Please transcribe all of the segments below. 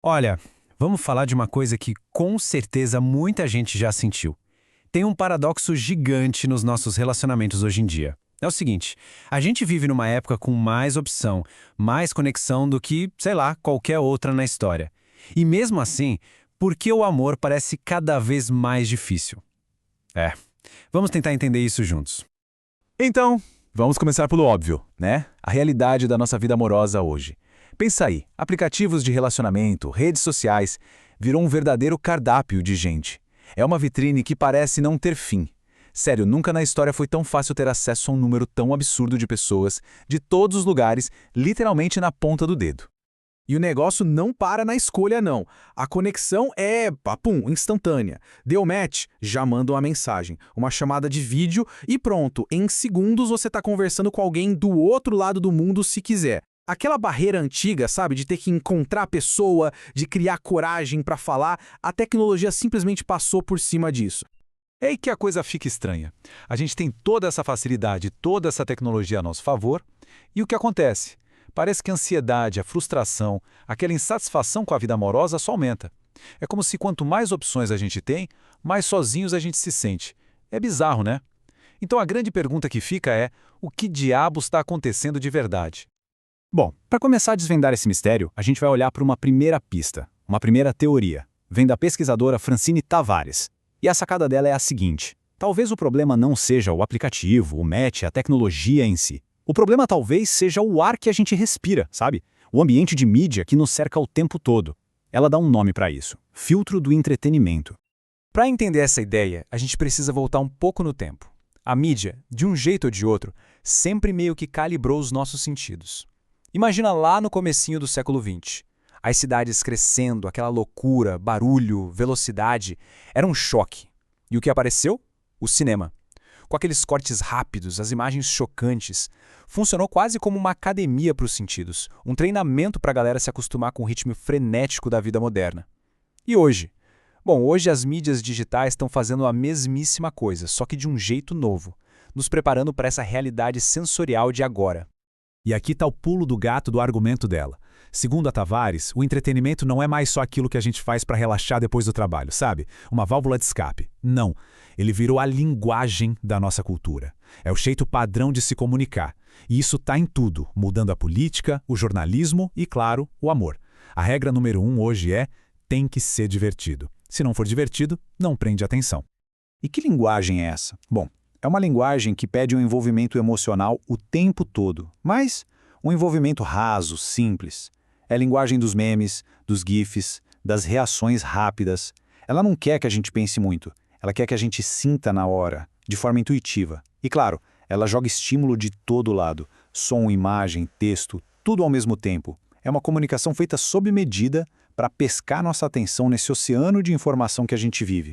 Olha, vamos falar de uma coisa que com certeza muita gente já sentiu. Tem um paradoxo gigante nos nossos relacionamentos hoje em dia. É o seguinte, a gente vive numa época com mais opção, mais conexão do que, sei lá, qualquer outra na história. E mesmo assim, por que o amor parece cada vez mais difícil? É, vamos tentar entender isso juntos. Então, vamos começar pelo óbvio, né? A realidade da nossa vida amorosa hoje. Pensa aí, aplicativos de relacionamento, redes sociais, virou um verdadeiro cardápio de gente. É uma vitrine que parece não ter fim. Sério, nunca na história foi tão fácil ter acesso a um número tão absurdo de pessoas, de todos os lugares, literalmente na ponta do dedo. E o negócio não para na escolha, não. A conexão é, papum, instantânea. Deu match, já manda uma mensagem, uma chamada de vídeo e pronto, em segundos você está conversando com alguém do outro lado do mundo se quiser. Aquela barreira antiga, sabe, de ter que encontrar a pessoa, de criar coragem para falar, a tecnologia simplesmente passou por cima disso. É aí que a coisa fica estranha. A gente tem toda essa facilidade, toda essa tecnologia a nosso favor, e o que acontece? Parece que a ansiedade, a frustração, aquela insatisfação com a vida amorosa só aumenta. É como se quanto mais opções a gente tem, mais sozinhos a gente se sente. É bizarro, né? Então a grande pergunta que fica é: o que diabos está acontecendo de verdade? Bom, para começar a desvendar esse mistério, a gente vai olhar para uma primeira pista, uma primeira teoria. Vem da pesquisadora Francine Tavares. E a sacada dela é a seguinte: talvez o problema não seja o aplicativo, o match, a tecnologia em si. O problema talvez seja o ar que a gente respira, sabe? O ambiente de mídia que nos cerca o tempo todo. Ela dá um nome para isso: filtro do entretenimento. Para entender essa ideia, a gente precisa voltar um pouco no tempo. A mídia, de um jeito ou de outro, sempre meio que calibrou os nossos sentidos. Imagina lá no comecinho do século XX. As cidades crescendo, aquela loucura, barulho, velocidade. Era um choque. E o que apareceu? O cinema. Com aqueles cortes rápidos, as imagens chocantes. Funcionou quase como uma academia para os sentidos, um treinamento para a galera se acostumar com o ritmo frenético da vida moderna. E hoje? Bom, hoje as mídias digitais estão fazendo a mesmíssima coisa, só que de um jeito novo, nos preparando para essa realidade sensorial de agora. E aqui está o pulo do gato do argumento dela. Segundo a Tavares, o entretenimento não é mais só aquilo que a gente faz para relaxar depois do trabalho, sabe? Uma válvula de escape. Não. Ele virou a linguagem da nossa cultura. É o jeito padrão de se comunicar. E isso está em tudo, mudando a política, o jornalismo e, claro, o amor. A regra número 1 hoje é: tem que ser divertido. Se não for divertido, não prende atenção. E que linguagem é essa? Bom, é uma linguagem que pede um envolvimento emocional o tempo todo, mas um envolvimento raso, simples. É a linguagem dos memes, dos GIFs, das reações rápidas. Ela não quer que a gente pense muito, ela quer que a gente sinta na hora, de forma intuitiva. E claro, ela joga estímulo de todo lado, som, imagem, texto, tudo ao mesmo tempo. É uma comunicação feita sob medida para pescar nossa atenção nesse oceano de informação que a gente vive.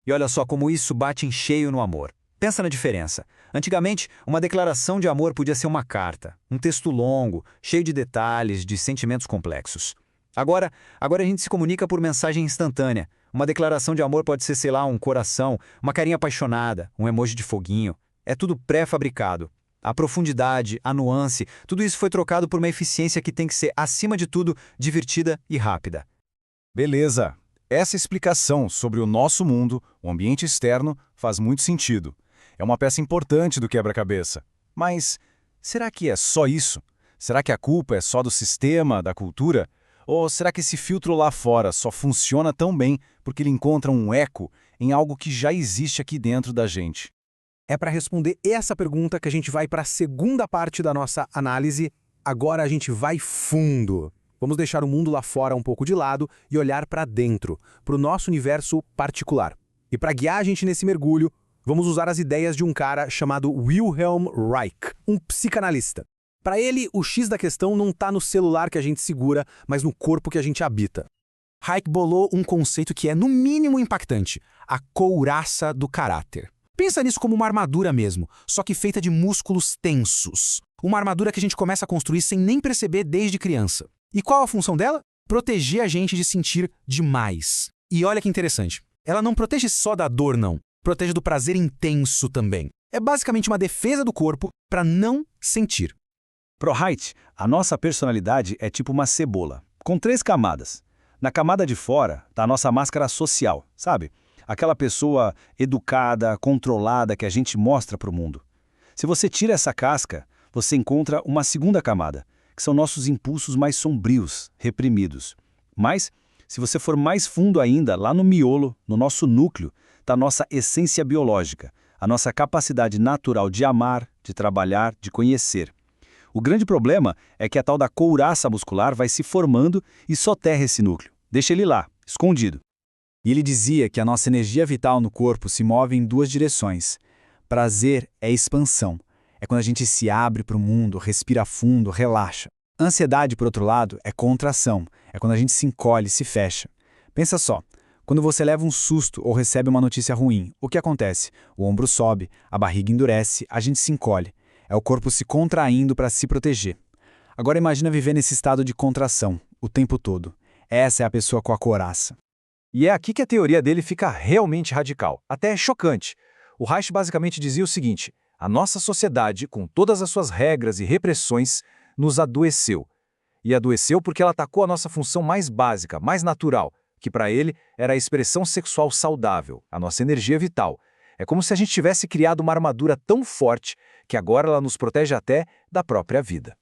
E olha só como isso bate em cheio no amor. Pensa na diferença. Antigamente, uma declaração de amor podia ser uma carta, um texto longo, cheio de detalhes, de sentimentos complexos. Agora a gente se comunica por mensagem instantânea. Uma declaração de amor pode ser, sei lá, um coração, uma carinha apaixonada, um emoji de foguinho. É tudo pré-fabricado. A profundidade, a nuance, tudo isso foi trocado por uma eficiência que tem que ser, acima de tudo, divertida e rápida. Beleza. Essa explicação sobre o nosso mundo, o ambiente externo, faz muito sentido. É uma peça importante do quebra-cabeça. Mas será que é só isso? Será que a culpa é só do sistema, da cultura? Ou será que esse filtro lá fora só funciona tão bem porque ele encontra um eco em algo que já existe aqui dentro da gente? É para responder essa pergunta que a gente vai para a segunda parte da nossa análise. Agora a gente vai fundo. Vamos deixar o mundo lá fora um pouco de lado e olhar para dentro, para o nosso universo particular. E para guiar a gente nesse mergulho, vamos usar as ideias de um cara chamado Wilhelm Reich, um psicanalista. Para ele, o X da questão não está no celular que a gente segura, mas no corpo que a gente habita. Reich bolou um conceito que é, no mínimo, impactante: a couraça do caráter. Pensa nisso como uma armadura mesmo, só que feita de músculos tensos. Uma armadura que a gente começa a construir sem nem perceber desde criança. E qual a função dela? Proteger a gente de sentir demais. E olha que interessante, ela não protege só da dor, não. Protege do prazer intenso também. É basicamente uma defesa do corpo para não sentir. Pro Haidt, a nossa personalidade é tipo uma cebola, com 3 camadas. Na camada de fora está a nossa máscara social, sabe? Aquela pessoa educada, controlada que a gente mostra para o mundo. Se você tira essa casca, você encontra uma segunda camada, que são nossos impulsos mais sombrios, reprimidos. Mas, se você for mais fundo ainda, lá no miolo, no nosso núcleo, está a nossa essência biológica, a nossa capacidade natural de amar, de trabalhar, de conhecer. O grande problema é que a tal da couraça muscular vai se formando e soterra esse núcleo. Deixa ele lá, escondido. E ele dizia que a nossa energia vital no corpo se move em duas direções. Prazer é expansão. É quando a gente se abre para o mundo, respira fundo, relaxa. Ansiedade, por outro lado, é contração. É quando a gente se encolhe, se fecha. Pensa só, quando você leva um susto ou recebe uma notícia ruim, o que acontece? O ombro sobe, a barriga endurece, a gente se encolhe. É o corpo se contraindo para se proteger. Agora imagina viver nesse estado de contração, o tempo todo. Essa é a pessoa com a couraça. E é aqui que a teoria dele fica realmente radical, até chocante. O Reich basicamente dizia o seguinte: a nossa sociedade, com todas as suas regras e repressões, nos adoeceu. E adoeceu porque ela atacou a nossa função mais básica, mais natural, que para ele era a expressão sexual saudável, a nossa energia vital. É como se a gente tivesse criado uma armadura tão forte que agora ela nos protege até da própria vida.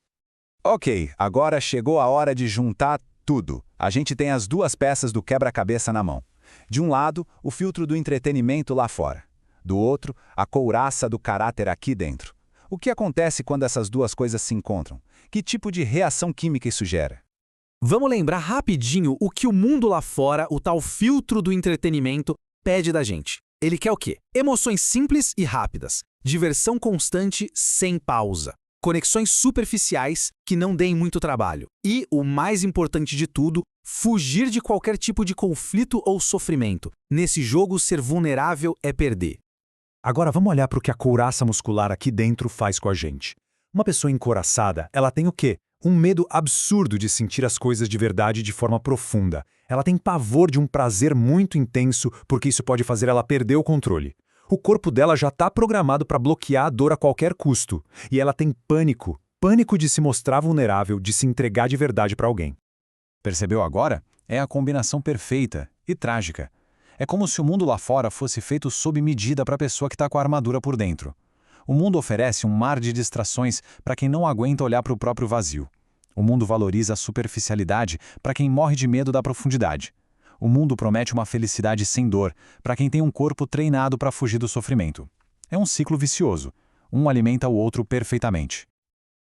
Ok, agora chegou a hora de juntar tudo. A gente tem as duas peças do quebra-cabeça na mão. De um lado, o filtro do entretenimento lá fora. Do outro, a couraça do caráter aqui dentro. O que acontece quando essas duas coisas se encontram? Que tipo de reação química isso gera? Vamos lembrar rapidinho o que o mundo lá fora, o tal filtro do entretenimento, pede da gente. Ele quer o quê? Emoções simples e rápidas, diversão constante sem pausa, conexões superficiais que não deem muito trabalho e, o mais importante de tudo, fugir de qualquer tipo de conflito ou sofrimento. Nesse jogo, ser vulnerável é perder. Agora vamos olhar para o que a couraça muscular aqui dentro faz com a gente. Uma pessoa encouraçada, ela tem o quê? Um medo absurdo de sentir as coisas de verdade de forma profunda. Ela tem pavor de um prazer muito intenso, porque isso pode fazer ela perder o controle. O corpo dela já está programado para bloquear a dor a qualquer custo. E ela tem pânico. Pânico de se mostrar vulnerável, de se entregar de verdade para alguém. Percebeu agora? É a combinação perfeita e trágica. É como se o mundo lá fora fosse feito sob medida para a pessoa que está com a armadura por dentro. O mundo oferece um mar de distrações para quem não aguenta olhar para o próprio vazio. O mundo valoriza a superficialidade para quem morre de medo da profundidade. O mundo promete uma felicidade sem dor para quem tem um corpo treinado para fugir do sofrimento. É um ciclo vicioso. Um alimenta o outro perfeitamente.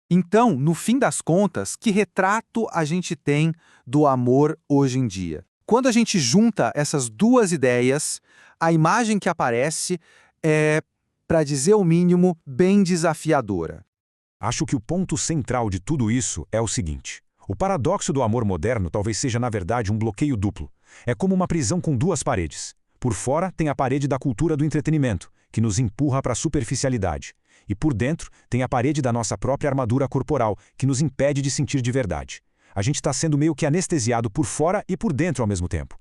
Então, no fim das contas, que retrato a gente tem do amor hoje em dia? Quando a gente junta essas duas ideias, a imagem que aparece é, para dizer o mínimo, bem desafiadora. Acho que o ponto central de tudo isso é o seguinte: o paradoxo do amor moderno talvez seja, na verdade, um bloqueio duplo. É como uma prisão com duas paredes. Por fora tem a parede da cultura do entretenimento, que nos empurra para a superficialidade. E por dentro tem a parede da nossa própria armadura corporal, que nos impede de sentir de verdade. A gente está sendo meio que anestesiado por fora e por dentro ao mesmo tempo.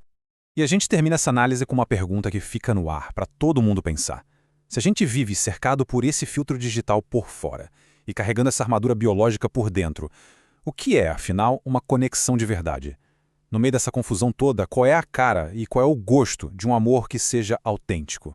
E a gente termina essa análise com uma pergunta que fica no ar para todo mundo pensar. Se a gente vive cercado por esse filtro digital por fora e carregando essa armadura biológica por dentro, o que é, afinal, uma conexão de verdade? No meio dessa confusão toda, qual é a cara e qual é o gosto de um amor que seja autêntico?